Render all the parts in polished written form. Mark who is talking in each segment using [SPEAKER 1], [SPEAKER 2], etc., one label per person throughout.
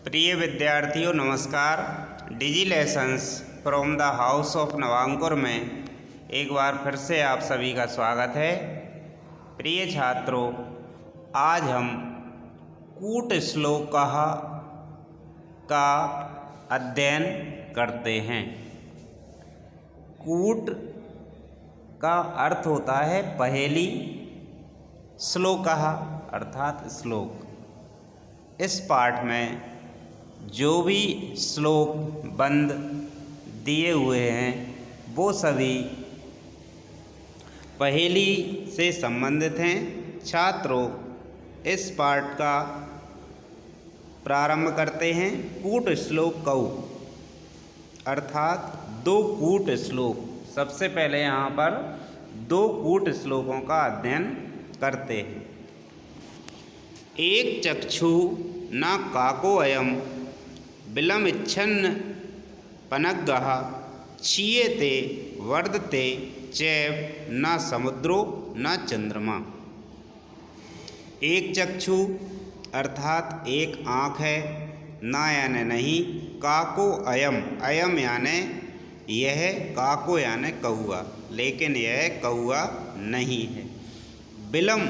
[SPEAKER 1] प्रिय विद्यार्थियों नमस्कार। Digi lessons from the house of Navankur में एक बार फिर से आप सभी का स्वागत है। प्रिय छात्रों, आज हम कूट श्लोक का अध्ययन करते हैं। कूट का अर्थ होता है पहेली, श्लोकः अर्थात श्लोक। इस पाठ में जो भी श्लोक बंद दिए हुए हैं वो सभी पहेली से संबंधित हैं। छात्रों, इस पाठ का प्रारंभ करते हैं। कूट श्लोक कौ अर्थात दो कूट श्लोक। सबसे पहले यहाँ पर दो कूट श्लोकों का अध्ययन करते हैं। एक चक्षु न काको अयम बिलम इच्छन्न पनग्गः क्षीयते वर्धते चैव न समुद्रो न चंद्रमा। एक चक्षु अर्थात एक आँख है, ना यानी नहीं, काको अयम, अयम यानी यह, काको यानी कौआ, लेकिन यह कौआ नहीं है। बिलम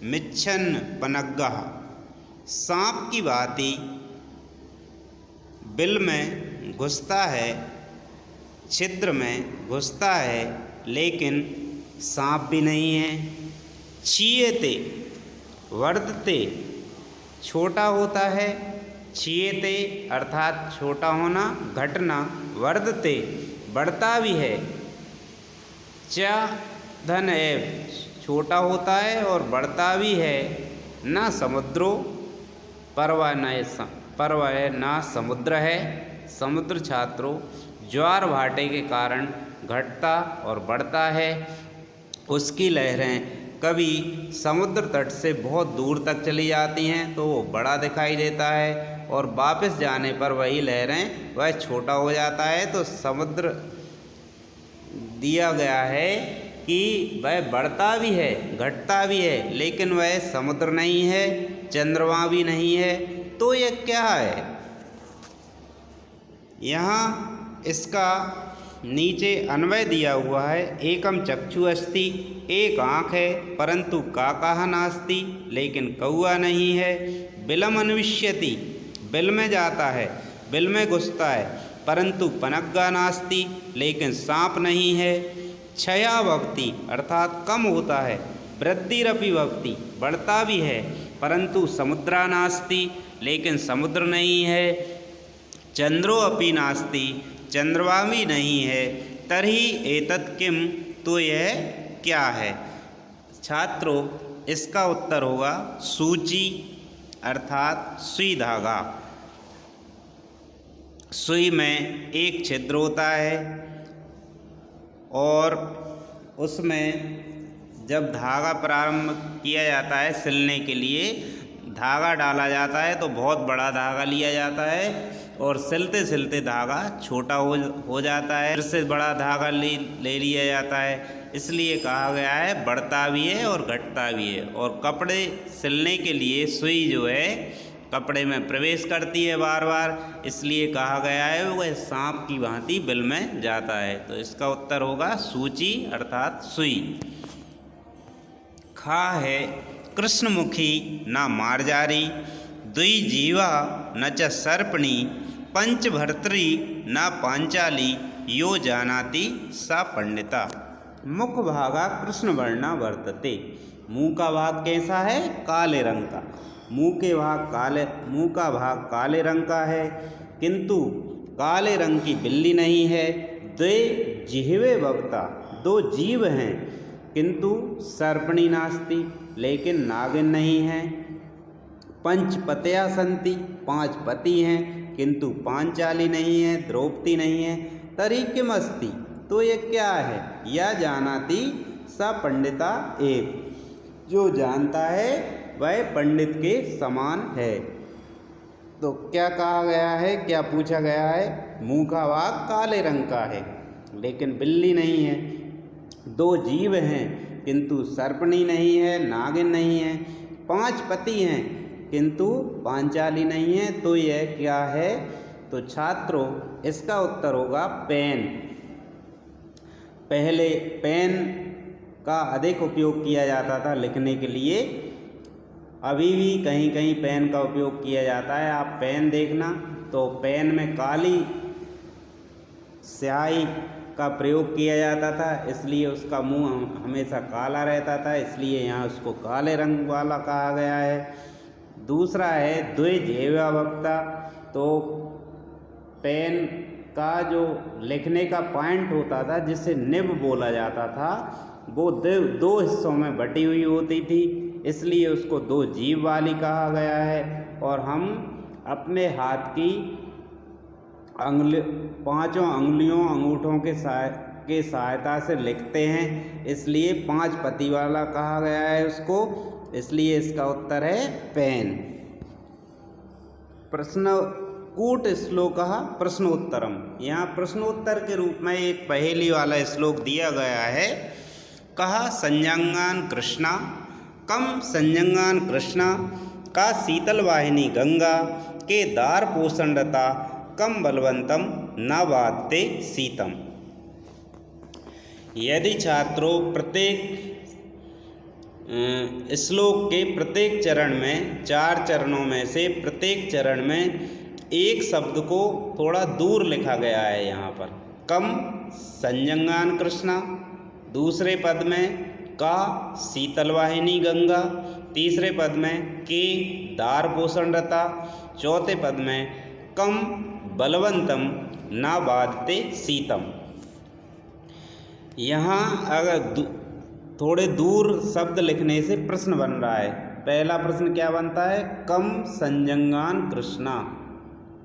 [SPEAKER 1] मिच्छन्न पनग्गः, सांप की भांति बिल में घुसता है, छिद्र में घुसता है, लेकिन सांप भी नहीं है। क्षीयते वर्धते, छोटा होता है। क्षीयते अर्थात छोटा होना, घटना। वर्धते बढ़ता भी है। च धन एव, छोटा होता है और बढ़ता भी है। न समुद्रो, पर्वय ना समुद्र है। समुद्र छात्रों ज्वार भाटे के कारण घटता और बढ़ता है। उसकी लहरें कभी समुद्र तट से बहुत दूर तक चली जाती हैं तो वो बड़ा दिखाई देता है, और वापस जाने पर वही लहरें वह छोटा हो जाता है। तो समुद्र दिया गया है कि वह बढ़ता भी है, घटता भी है, लेकिन वह समुद्र नहीं है, चंद्रमा भी नहीं है। तो यह क्या है? यहाँ इसका नीचे अन्वय दिया हुआ है। एकम चक्षु अस्ति, एक आँख है परंतु काकः नास्ति, लेकिन कौआ नहीं है। बिलम अन्विष्यति, बिल में जाता है, बिल में घुसता है, परंतु पनग्गा नास्ति, लेकिन सांप नहीं है। क्षया भवति अर्थात कम होता है। वृद्धिरपि भवति, बढ़ता भी है, परंतु समुद्रा नास्ति, लेकिन समुद्र नहीं है। चंद्रो अपि नास्ति, चंद्रमा भी नहीं है। तर्हि एतत् किम, तो यह क्या है? छात्रों, इसका उत्तर होगा सूची अर्थात सुई धागा। सुई में एक छिद्र होता है और उसमें जब धागा प्रारंभ किया जाता है सिलने के लिए, धागा डाला जाता है तो बहुत बड़ा धागा लिया जाता है और सिलते सिलते धागा छोटा हो जाता है, फिर से बड़ा धागा ले लिया जाता है। इसलिए कहा गया है बढ़ता भी है और घटता भी है। और कपड़े सिलने के लिए सुई जो है कपड़े में प्रवेश करती है बार बार, इसलिए कहा गया है वह सांप की भांति बिल में जाता है। तो इसका उत्तर होगा सूची अर्थात सुई। खा है कृष्णमुखी न मार्जारी, द्वि जीवा न च सर्पणी, पंचभर्तृ न पांचाली, यो जानाति सा पंडिता। मुख भागा कृष्ण वर्णा वर्तते, मुंह का भाग कैसा है? काले रंग का। मुंह का भाग काले रंग का है, किंतु काले रंग की बिल्ली नहीं है। द्वे जिह्वे भवता, दो जीव हैं, किंतु सर्पणी नास्ति, लेकिन नागिन नहीं है। पंचपतया सन्ति, पांच पति हैं, किंतु पांचाली नहीं है, द्रौपदी नहीं है। तर्हि किम अस्ति, तो ये क्या है? या जानाति सा पंडिता एव, जो जानता है वह पंडित के समान है। तो क्या कहा गया है, क्या पूछा गया है? मुंह का भाग काले रंग का है, लेकिन बिल्ली नहीं है। दो जीव हैं, किंतु सर्पणी नहीं है, नागिन नहीं है। पांच पति हैं, किंतु पांचाली नहीं है, तो यह क्या है? तो छात्रों इसका उत्तर होगा पेन। पहले पेन का अधिक उपयोग किया जाता था लिखने के लिए, अभी भी कहीं कहीं पेन का उपयोग किया जाता है। आप पेन देखना तो पेन में काली स्याही का प्रयोग किया जाता था, इसलिए उसका मुंह हमेशा काला रहता था, इसलिए यहाँ उसको काले रंग वाला कहा गया है। दूसरा है द्विजीवा वक्ता। तो पेन का जो लिखने का पॉइंट होता था जिसे निब बोला जाता था, वो दो हिस्सों में बटी हुई होती थी, इसलिए उसको दो जीव वाली कहा गया है। और हम अपने हाथ की पांचों अंगुलियों अंगूठों के सहायता से लिखते हैं, इसलिए पांच पत्ती वाला कहा गया है उसको, इसलिए इसका उत्तर है पेन। प्रश्न कूट श्लोकः प्रश्नोत्तरम। यहाँ प्रश्नोत्तर के रूप में एक पहेली वाला श्लोक दिया गया है। कहा संजंगान कृष्णा कम संजंगान कृष्णा का शीतल वाहिनी गंगा के दार पोषणता कम बलवंतम न बाधते शीतम। यदि छात्रों प्रत्येक श्लोक के प्रत्येक चरण में, 4 चरणों में से प्रत्येक चरण में एक शब्द को थोड़ा दूर लिखा गया है। यहाँ पर कम संजंगान कृष्णा, दूसरे पद में का शीतल वाहिनी गंगा, तीसरे पद में के दार पोषणरता, चौथे पद में कम बलवंतम ना बाधते शीतम। यहाँ अगर थोड़े दूर शब्द लिखने से प्रश्न बन रहा है। पहला प्रश्न क्या बनता है? कम संजंगान कृष्णा,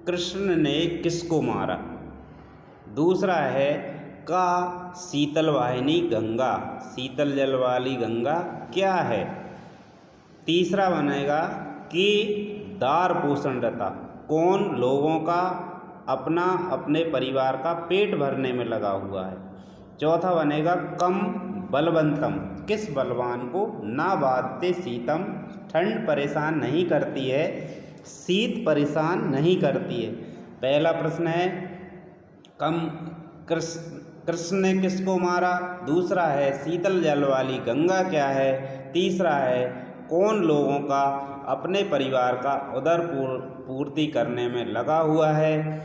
[SPEAKER 1] कृष्ण ने किसको मारा। दूसरा है का शीतल वाहिनी गंगा, शीतल जल वाली गंगा क्या है। तीसरा बनेगा कि दार पोषणरता, कौन लोगों का अपने परिवार का पेट भरने में लगा हुआ है। चौथा बनेगा कम बलवंतम, किस बलवान को ना बाधते शीतम, ठंड परेशान नहीं करती है, शीत परेशान नहीं करती है। पहला प्रश्न है कम कृष्ण ने किसको मारा, दूसरा है शीतल जल वाली गंगा क्या है, तीसरा है कौन लोगों का अपने परिवार का उदर पूर्ति करने में लगा हुआ है,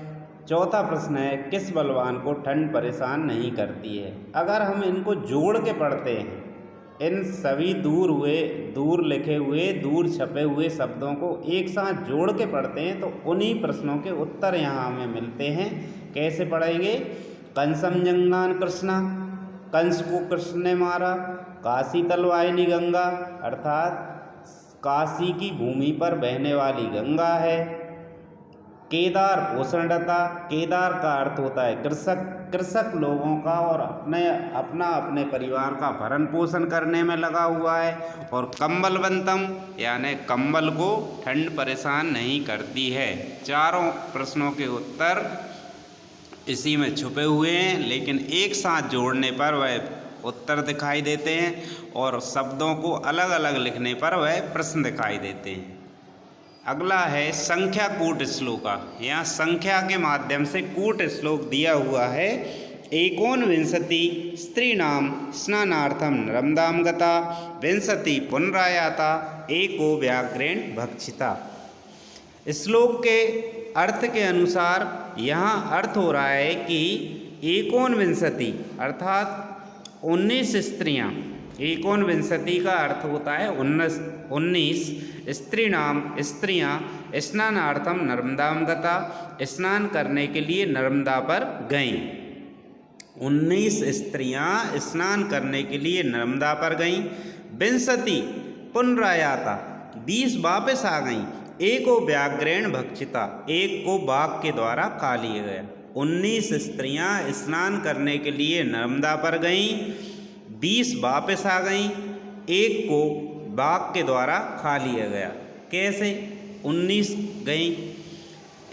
[SPEAKER 1] चौथा प्रश्न है किस बलवान को ठंड परेशान नहीं करती है। अगर हम इनको जोड़ के पढ़ते हैं, इन सभी दूर लिखे हुए, दूर छपे हुए शब्दों को एक साथ जोड़ के पढ़ते हैं तो उन्हीं प्रश्नों के उत्तर यहाँ हमें मिलते हैं। कैसे पढ़ेंगे? कंसम जंगान कृष्णा, कंस को कृष्ण ने मारा। काशी तलवाहिनी गंगा, अर्थात काशी की भूमि पर बहने वाली गंगा है। केदार पोषणरता, केदार का अर्थ होता है कृषक, कृषक लोगों का और अपने परिवार का भरण पोषण करने में लगा हुआ है। और कंबलवंतम यानी कंबल को ठंड परेशान नहीं करती है। चारों प्रश्नों के उत्तर इसी में छुपे हुए हैं, लेकिन एक साथ जोड़ने पर वह उत्तर दिखाई देते हैं और शब्दों को अलग अलग लिखने पर वह प्रश्न दिखाई देते हैं। अगला है संख्या कूट श्लोका। यहाँ संख्या के माध्यम से कूट श्लोक दिया हुआ है। एकोनविंशति स्त्रीणाम स्नानार्थम नर्मदाम गता, विंशति पुनरायाता, एको व्याघ्रेण भक्षिता। श्लोक के अर्थ के अनुसार यहाँ अर्थ हो रहा है कि एकोनविंशति अर्थात 19 स्त्रियाँ, एकोनविंशति का अर्थ होता है 19 स्त्रियाँ स्नानार्थम नर्मदाम गता, स्नान करने के लिए नर्मदा पर गईं। 19 स्त्रियाँ स्नान करने के लिए नर्मदा पर गईं। विंशति पुनरायाता, 20 वापस आ गईं। एको व्याघ्रेण भक्षिता, एक को बाघ के द्वारा खा लिया गया। 19 स्त्रियाँ स्नान करने के लिए नर्मदा पर गईं, 20 वापस आ गईं, एक को बाघ के द्वारा खा लिया गया। कैसे? 19 गईं,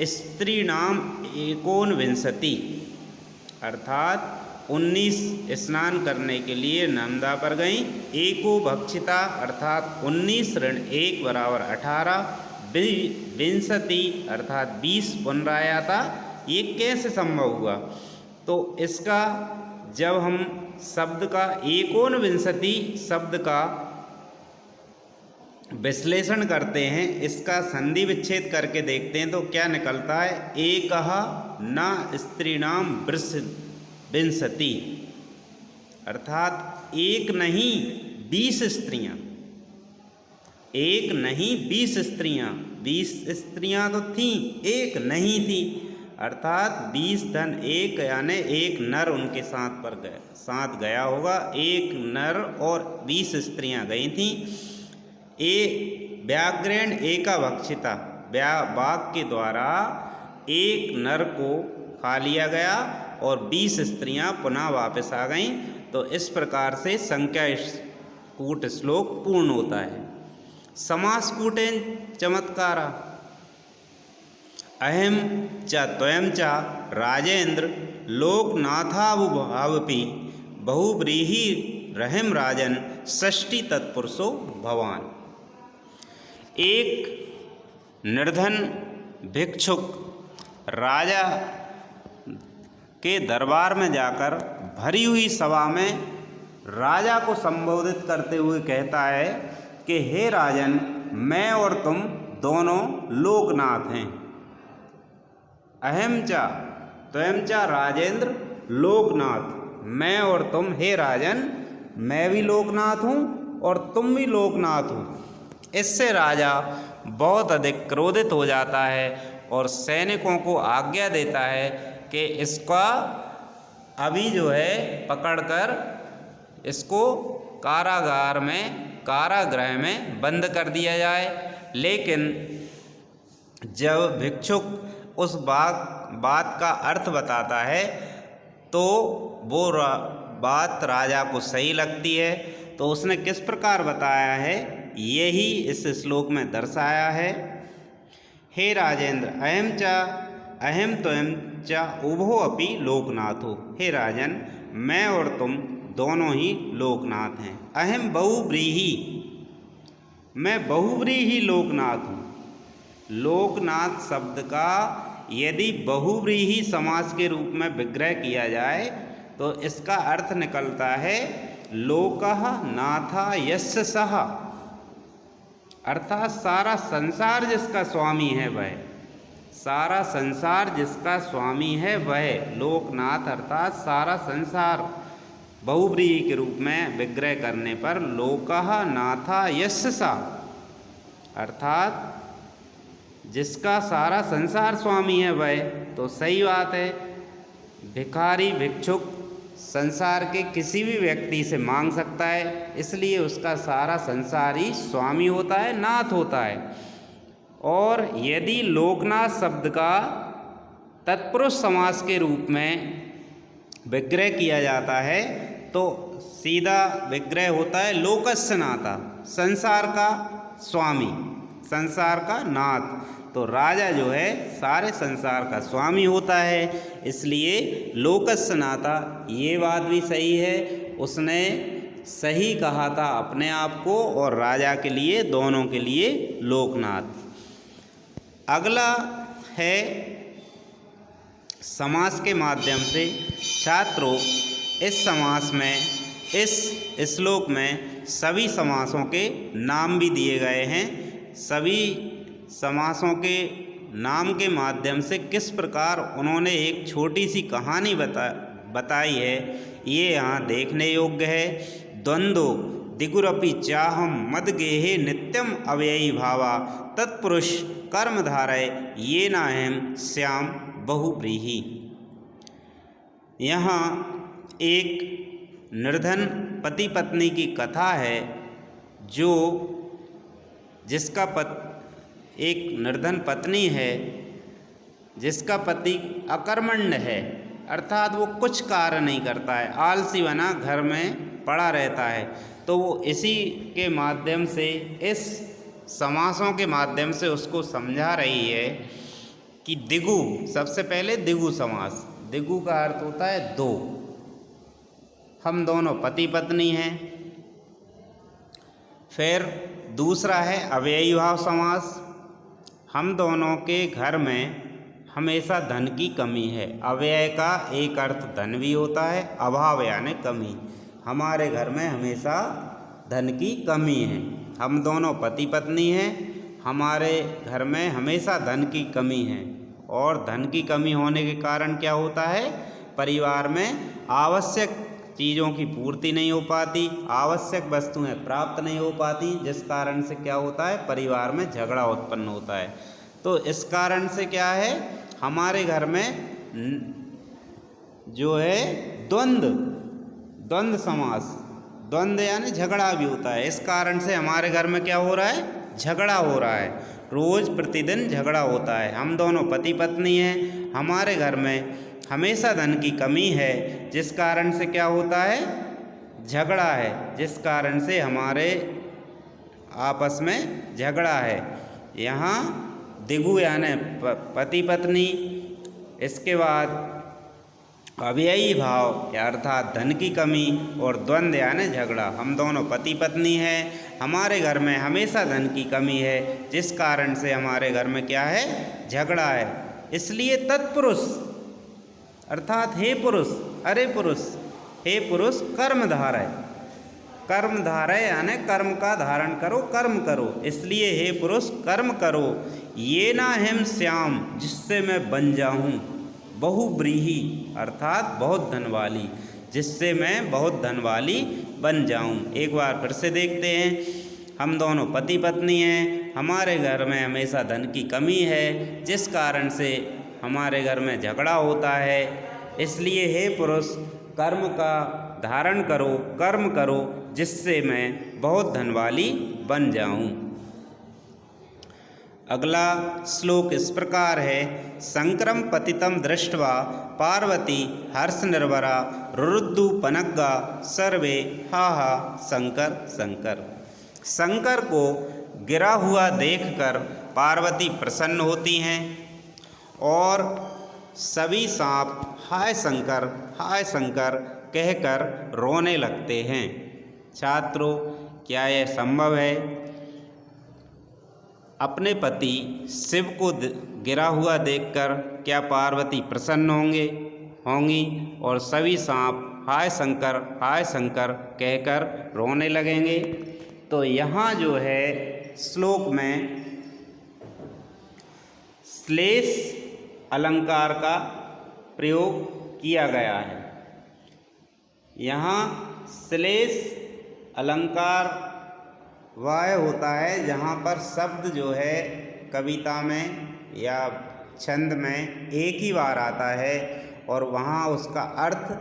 [SPEAKER 1] स्त्री नाम एकोनविंशति अर्थात 19 स्नान करने के लिए नर्मदा पर गईं। एको भक्षिता अर्थात 19 ऋण 1 बराबर 18, विंशति अर्थात 20 पुनरायाता, ये कैसे संभव हुआ? तो इसका जब हम शब्द का एकोनविंशति शब्द का विश्लेषण करते हैं, इसका संधि विच्छेद करके देखते हैं तो क्या निकलता है? एकः न स्त्रीणां विंशति, अर्थात एक नहीं 20 स्त्रियां, एक नहीं 20 स्त्रियां, 20 स्त्रियां तो थीं, एक नहीं थी, अर्थात 20 धन एक यानी एक नर उनके साथ गया होगा, एक नर और 20 स्त्रियां गई थीं। व्याघ्रेण एका भक्षिता, बाघ के द्वारा एक नर को खा लिया गया और 20 स्त्रियां पुनः वापस आ गईं। तो इस प्रकार से संख्या कूट श्लोक पूर्ण होता है। समास कूटेन चमत्कारा, अहम च त्वयं च राजेंद्र लोकनाथावुभावपि बहुव्रीहि रहिम राजन षष्ठी तत्पुरुषो भवान। एक निर्धन भिक्षुक राजा के दरबार में जाकर भरी हुई सभा में राजा को संबोधित करते हुए कहता है कि हे राजन, मैं और तुम दोनों लोकनाथ हैं। अहम च त्वयं च राजेंद्र लोकनाथ, मैं और तुम हे राजन, मैं भी लोकनाथ हूँ और तुम भी लोकनाथ हो। इससे राजा बहुत अधिक क्रोधित हो जाता है और सैनिकों को आज्ञा देता है कि इसका अभी जो है पकड़कर इसको कारागृह में बंद कर दिया जाए। लेकिन जब भिक्षुक उस बात का अर्थ बताता है तो वो बात राजा को सही लगती है। तो उसने किस प्रकार बताया है, यही इस श्लोक में दर्शाया है। हे राजेंद्र, अहम त्वयं च उभो अपि लोकनाथो, हे राजन, मैं और तुम दोनों ही लोकनाथ हैं। अहम बहुव्रीहि, मैं बहुव्रीहि लोकनाथ हूँ। लोकनाथ शब्द का यदि बहुव्रीहि समास के रूप में विग्रह किया जाए तो इसका अर्थ निकलता है लोकः नाथा यस्य सः, अर्थात सारा संसार जिसका स्वामी है वह, सारा संसार जिसका स्वामी है वह लोकनाथ, अर्थात सारा संसार बहुव्रीहि के रूप में विग्रह करने पर लोकः नाथा यस्य सः, अर्थात जिसका सारा संसार स्वामी है वह, तो सही बात है। भिखारी भिक्षुक संसार के किसी भी व्यक्ति से मांग सकता है, इसलिए उसका सारा संसार ही स्वामी होता है, नाथ होता है। और यदि लोकनाथ शब्द का तत्पुरुष समास के रूप में विग्रह किया जाता है तो सीधा विग्रह होता है लोकस्य नाथा, संसार का स्वामी, संसार का नाथ। तो राजा जो है सारे संसार का स्वामी होता है, इसलिए लोकस्य नाथा, ये बात भी सही है। उसने सही कहा था अपने आप को और राजा के लिए, दोनों के लिए लोकनाथ। अगला है समास के माध्यम से छात्रों, इस समास में, इस श्लोक में सभी समासों के नाम भी दिए गए हैं। सभी समासों के नाम के माध्यम से किस प्रकार उन्होंने एक छोटी सी कहानी बताई है, ये यहाँ देखने योग्य है। द्वंद्व दिगुरपि चाहम मद गेहे नित्यम अव्ययी भावा तत्पुरुष कर्मधारय ये नाहम श्याम बहुव्रीहि। यहाँ एक निर्धन पति पत्नी की कथा है, जिसका एक निर्धन पत्नी है जिसका पति अकर्मण्य है, अर्थात वो कुछ कार्य नहीं करता है, आलसी बना घर में पड़ा रहता है। तो वो इसी के माध्यम से, इस समासों के माध्यम से उसको समझा रही है कि दिगु, सबसे पहले दिगु समास, दिगु का अर्थ होता है दो, हम दोनों पति पत्नी हैं। फिर दूसरा है अव्ययी भाव समास, हम दोनों के घर में हमेशा धन की कमी है। अव्यय का एक अर्थ धन भी होता है, अभाव यानी कमी। हमारे घर में हमेशा धन की कमी है। हम दोनों पति पत्नी हैं, हमारे घर में हमेशा धन की कमी है। और धन की कमी होने के कारण क्या होता है, परिवार में आवश्यक चीज़ों की पूर्ति नहीं हो पाती, आवश्यक वस्तुएं प्राप्त नहीं हो पाती, जिस कारण से क्या होता है, परिवार में झगड़ा उत्पन्न होता है। तो इस कारण से क्या है, हमारे घर में जो है द्वंद्व समास, द्वंद्व यानी झगड़ा भी होता है। इस कारण से हमारे घर में क्या हो रहा है, झगड़ा हो रहा है, रोज़ प्रतिदिन झगड़ा होता है। हम दोनों पति पत्नी हैं, हमारे घर में हमेशा धन की कमी है, जिस कारण से क्या होता है, झगड़ा है, जिस कारण से हमारे आपस में झगड़ा है। यहाँ दिगु यानी पति पत्नी, इसके बाद अव्ययी भाव अर्थात धन की कमी, और द्वंद्व यानी झगड़ा। हम दोनों पति पत्नी हैं, हमारे घर में हमेशा धन की कमी है, जिस कारण से हमारे घर में क्या है, झगड़ा है। इसलिए तत्पुरुष अर्थात हे पुरुष, अरे पुरुष, हे पुरुष कर्मधारय, कर्मधारय यानी कर्म का धारण करो, कर्म करो। इसलिए हे पुरुष कर्म करो, ये ना हिम श्याम, जिससे मैं बन जाऊँ बहुव्रीहि अर्थात बहुत धन वाली, जिससे मैं बहुत धन वाली बन जाऊँ। एक बार फिर से देखते हैं। हम दोनों पति पत्नी हैं, हमारे घर में हमेशा धन की कमी है, जिस कारण से हमारे घर में झगड़ा होता है। इसलिए हे पुरुष कर्म का धारण करो, कर्म करो, जिससे मैं बहुत धन वाली बन जाऊं। अगला श्लोक इस प्रकार है, शंकरम पतितम दृष्ट्वा पार्वती हर्ष निर्भरा रुरुद्धु पनग्गा सर्वे हा हा शंकर शंकर। शंकर को गिरा हुआ देखकर पार्वती प्रसन्न होती हैं और सभी सांप हाय शंकर कहकर रोने लगते हैं। छात्रों, क्या यह संभव है? अपने पति शिव को गिरा हुआ देखकर क्या पार्वती प्रसन्न होंगी और सभी सांप हाय शंकर कहकर रोने लगेंगे? तो यहाँ जो है श्लोक में श्लेष अलंकार का प्रयोग किया गया है। यहाँ श्लेष अलंकार वह होता है जहाँ पर शब्द जो है कविता में या छंद में एक ही बार आता है और वहाँ उसका अर्थ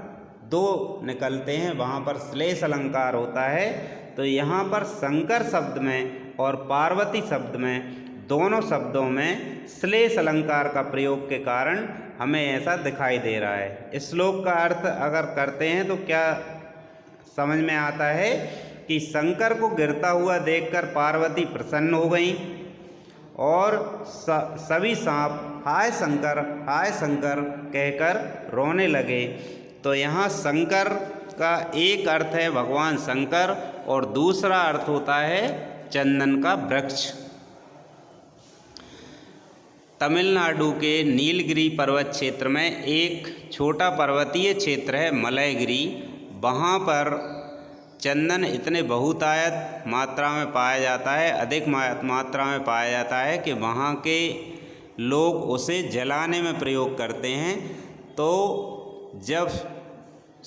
[SPEAKER 1] दो निकलते हैं, वहाँ पर श्लेष अलंकार होता है। तो यहाँ पर शंकर शब्द में और पार्वती शब्द में, दोनों शब्दों में श्लेष अलंकार का प्रयोग के कारण हमें ऐसा दिखाई दे रहा है। इस श्लोक का अर्थ अगर करते हैं तो क्या समझ में आता है कि शंकर को गिरता हुआ देखकर पार्वती प्रसन्न हो गई और सभी सांप हाय शंकर कहकर रोने लगे। तो यहाँ शंकर का एक अर्थ है भगवान शंकर और दूसरा अर्थ होता है चंदन का वृक्ष। तमिलनाडु के नीलगिरी पर्वत क्षेत्र में एक छोटा पर्वतीय क्षेत्र है मलयगिरी। वहाँ पर चंदन इतने बहुतायत मात्रा में पाया जाता है, अधिक मात्रा में पाया जाता है कि वहाँ के लोग उसे जलाने में प्रयोग करते हैं। तो जब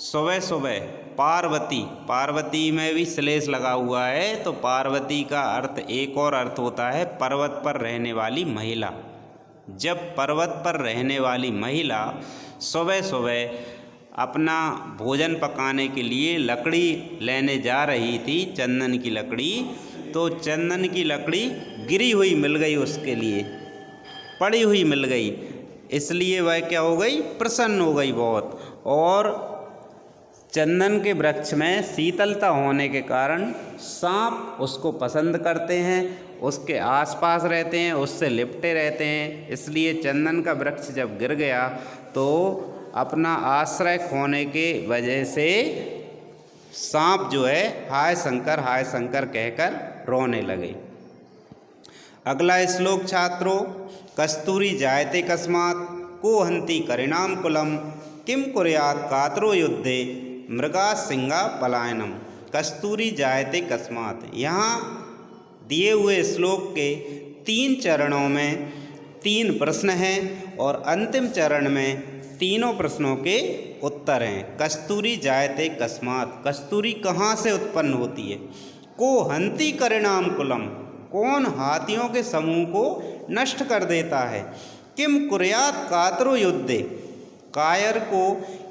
[SPEAKER 1] सुबह सुबह पार्वती में भी श्लेष लगा हुआ है, तो पार्वती का अर्थ एक और अर्थ होता है पर्वत पर रहने वाली महिला। जब पर्वत पर रहने वाली महिला सुबह सुबह अपना भोजन पकाने के लिए लकड़ी लेने जा रही थी, चंदन की लकड़ी, तो चंदन की लकड़ी गिरी हुई मिल गई, उसके लिए पड़ी हुई मिल गई। इसलिए वह क्या हो गई, प्रसन्न हो गई बहुत। और चंदन के वृक्ष में शीतलता होने के कारण सांप उसको पसंद करते हैं, उसके आसपास रहते हैं, उससे लिपटे रहते हैं। इसलिए चंदन का वृक्ष जब गिर गया तो अपना आश्रय खोने के वजह से सांप जो है हाय शंकर कहकर रोने लगे। अगला श्लोक छात्रों, कस्तूरी जायते कस्मात् को हन्ति करिणाम कुलम किम कुर्यात् कातरो युद्धे मृगा सिंगा पलायनम। कस्तूरी जायते कस्मात्, यहाँ दिए हुए श्लोक के 3 चरणों में 3 प्रश्न हैं और अंतिम चरण में तीनों प्रश्नों के उत्तर हैं। कस्तूरी जायते कस्मात्, कस्तूरी कहाँ से उत्पन्न होती है। को हन्ति करिणाम कुलम, कौन हाथियों के समूह को नष्ट कर देता है। किम कुर्यात् कातरो युद्धे, कायर को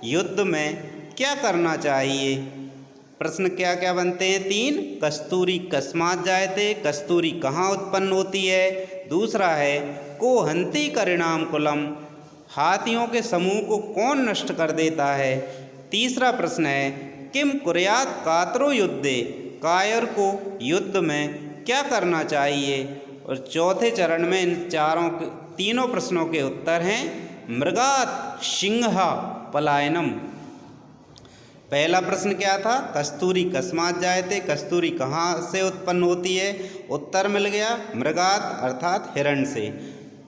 [SPEAKER 1] युद्ध में क्या करना चाहिए। प्रश्न क्या क्या बनते हैं 3। कस्तूरी कस्मात् जायते, कस्तूरी कहाँ उत्पन्न होती है। दूसरा है को हन्ति करिणाम कुलम, हाथियों के समूह को कौन नष्ट कर देता है। तीसरा प्रश्न है किम कुर्यात् कातरो युद्धे, कायर को युद्ध में क्या करना चाहिए। और चौथे चरण में इन तीनों प्रश्नों के उत्तर हैं मृगात् सिंहा पलायनम। पहला प्रश्न क्या था, कस्तूरी कस्मात् जायते, कस्तूरी कहाँ से उत्पन्न होती है। उत्तर मिल गया मृगात् अर्थात हिरण से।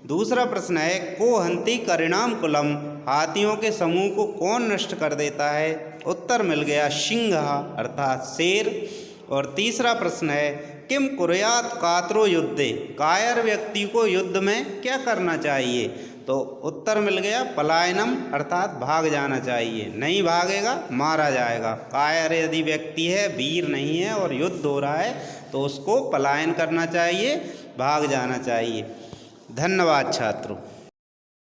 [SPEAKER 1] दूसरा प्रश्न है को हन्ति करिणाम कुलम, हाथियों के समूह को कौन नष्ट कर देता है। उत्तर मिल गया सिंह अर्थात शेर। और तीसरा प्रश्न है किम कुर्यात् कातरो युद्धे, कायर व्यक्ति को युद्ध में क्या करना चाहिए। तो उत्तर मिल गया पलायनम अर्थात भाग जाना चाहिए, नहीं भागेगा मारा जाएगा। कायर यदि व्यक्ति है, वीर नहीं है और युद्ध हो रहा है तो उसको पलायन करना चाहिए, भाग जाना चाहिए। धन्यवाद छात्रों।